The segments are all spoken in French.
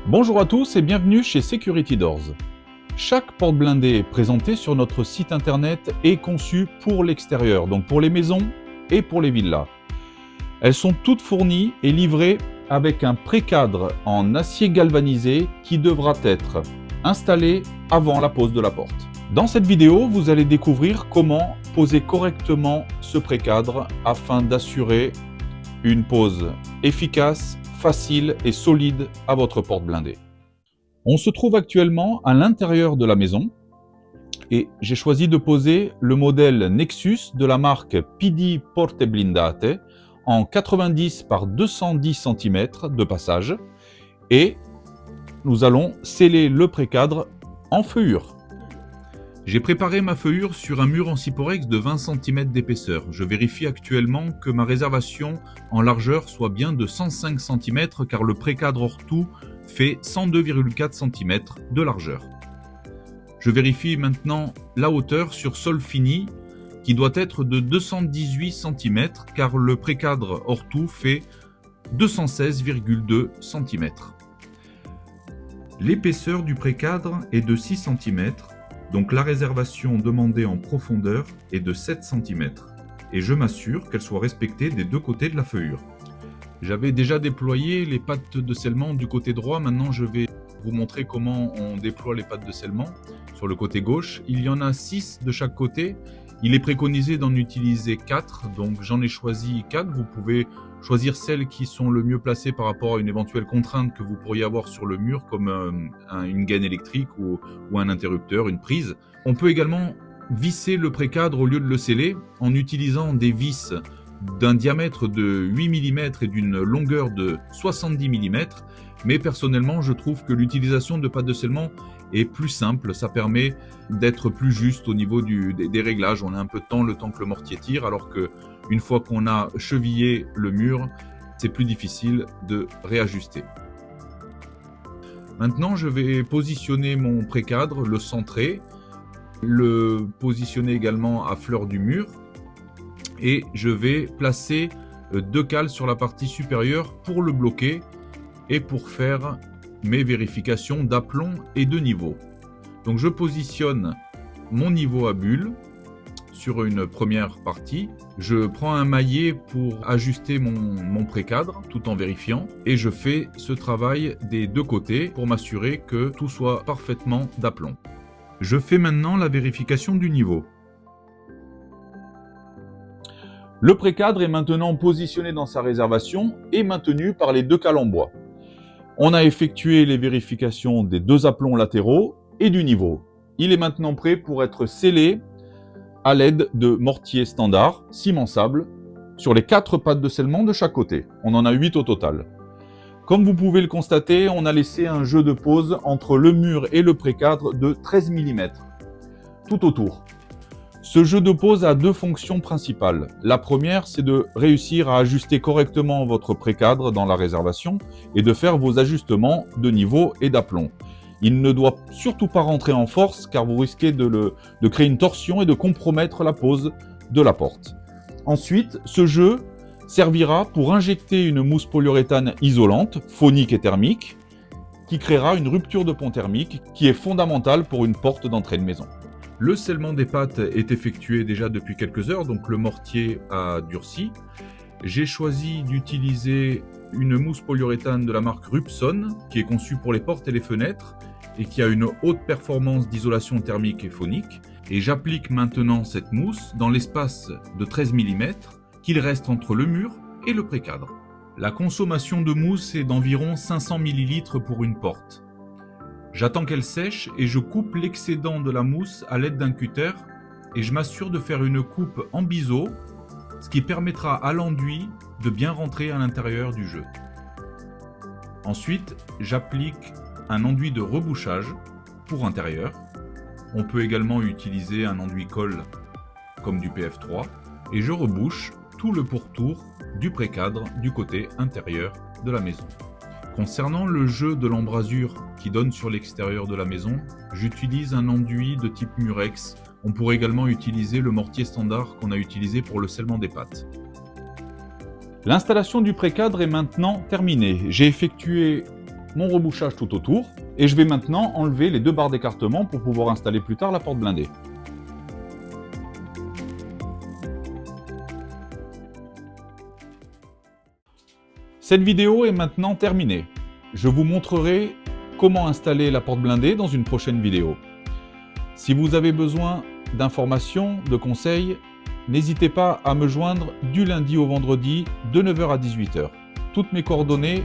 Bonjour à tous et bienvenue chez Security Doors. Chaque porte blindée présentée sur notre site internet est conçue pour l'extérieur, donc pour les maisons et pour les villas. Elles sont toutes fournies et livrées avec un pré-cadre en acier galvanisé qui devra être installé avant la pose de la porte. Dans cette vidéo, vous allez découvrir comment poser correctement ce pré-cadre afin d'assurer une pose efficace, facile et solide à votre porte blindée. On se trouve actuellement à l'intérieur de la maison et j'ai choisi de poser le modèle Nexus de la marque PD Porte Blindate en 90 par 210 cm de passage et nous allons sceller le pré-cadre en feuillure. J'ai préparé ma feuillure sur un mur en Cyporex de 20 cm d'épaisseur. Je vérifie actuellement que ma réservation en largeur soit bien de 105 cm car le pré-cadre hors tout fait 102,4 cm de largeur. Je vérifie maintenant la hauteur sur sol fini qui doit être de 218 cm car le pré-cadre hors tout fait 216,2 cm. L'épaisseur du pré-cadre est de 6 cm. Donc la réservation demandée en profondeur est de 7 cm et je m'assure qu'elle soit respectée des deux côtés de la feuillure. J'avais déjà déployé les pattes de scellement du côté droit, maintenant je vais vous montrer comment on déploie les pattes de scellement sur le côté gauche. Il y en a 6 de chaque côté, il est préconisé d'en utiliser 4, donc j'en ai choisi 4, vous pouvez choisir celles qui sont le mieux placées par rapport à une éventuelle contrainte que vous pourriez avoir sur le mur comme une gaine électrique ou un interrupteur, une prise. On peut également visser le pré-cadre au lieu de le sceller en utilisant des vis d'un diamètre de 8 mm et d'une longueur de 70 mm, mais personnellement je trouve que l'utilisation de pattes de scellement est plus simple, ça permet d'être plus juste au niveau des réglages, on a un peu de temps, le temps que le mortier tire, alors que une fois qu'on a chevillé le mur, c'est plus difficile de réajuster. Maintenant je vais positionner mon pré-cadre, le centrer, le positionner également à fleur du mur, et je vais placer 2 cales sur la partie supérieure pour le bloquer et pour faire mes vérifications d'aplomb et de niveau. Donc je positionne mon niveau à bulle sur une première partie, je prends un maillet pour ajuster mon pré-cadre tout en vérifiant et je fais ce travail des deux côtés pour m'assurer que tout soit parfaitement d'aplomb. Je fais maintenant la vérification du niveau. Le pré-cadre est maintenant positionné dans sa réservation et maintenu par les 2 cales en bois. On a effectué les vérifications des 2 aplombs latéraux et du niveau. Il est maintenant prêt pour être scellé à l'aide de mortier standard, ciment sable, sur les 4 pattes de scellement de chaque côté. On en a 8 au total. Comme vous pouvez le constater, on a laissé un jeu de pose entre le mur et le pré-cadre de 13 mm, tout autour. Ce jeu de pose a 2 fonctions principales. La première, c'est de réussir à ajuster correctement votre pré-cadre dans la réservation et de faire vos ajustements de niveau et d'aplomb. Il ne doit surtout pas rentrer en force car vous risquez de créer une torsion et de compromettre la pose de la porte. Ensuite, ce jeu servira pour injecter une mousse polyuréthane isolante, phonique et thermique, qui créera une rupture de pont thermique qui est fondamentale pour une porte d'entrée de maison. Le scellement des pattes est effectué déjà depuis quelques heures, donc le mortier a durci. J'ai choisi d'utiliser une mousse polyuréthane de la marque Rupson, qui est conçue pour les portes et les fenêtres, et qui a une haute performance d'isolation thermique et phonique. Et j'applique maintenant cette mousse dans l'espace de 13 mm qu'il reste entre le mur et le pré-cadre. La consommation de mousse est d'environ 500 ml pour une porte. J'attends qu'elle sèche et je coupe l'excédent de la mousse à l'aide d'un cutter et je m'assure de faire une coupe en biseau, ce qui permettra à l'enduit de bien rentrer à l'intérieur du jeu. Ensuite, j'applique un enduit de rebouchage pour intérieur. On peut également utiliser un enduit colle comme du PF3 et je rebouche tout le pourtour du pré-cadre du côté intérieur de la maison. Concernant le jeu de l'embrasure qui donne sur l'extérieur de la maison, j'utilise un enduit de type Murex. On pourrait également utiliser le mortier standard qu'on a utilisé pour le scellement des pattes. L'installation du pré-cadre est maintenant terminée. J'ai effectué mon rebouchage tout autour. Et je vais maintenant enlever les deux barres d'écartement pour pouvoir installer plus tard la porte blindée. Cette vidéo est maintenant terminée. Je vous montrerai comment installer la porte blindée dans une prochaine vidéo. Si vous avez besoin d'informations, de conseils, n'hésitez pas à me joindre du lundi au vendredi de 9 h à 18 h. Toutes mes coordonnées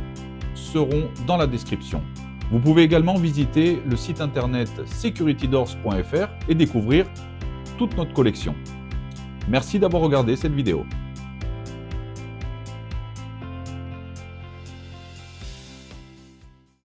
seront dans la description. Vous pouvez également visiter le site internet securitydoors.fr et découvrir toute notre collection. Merci d'avoir regardé cette vidéo.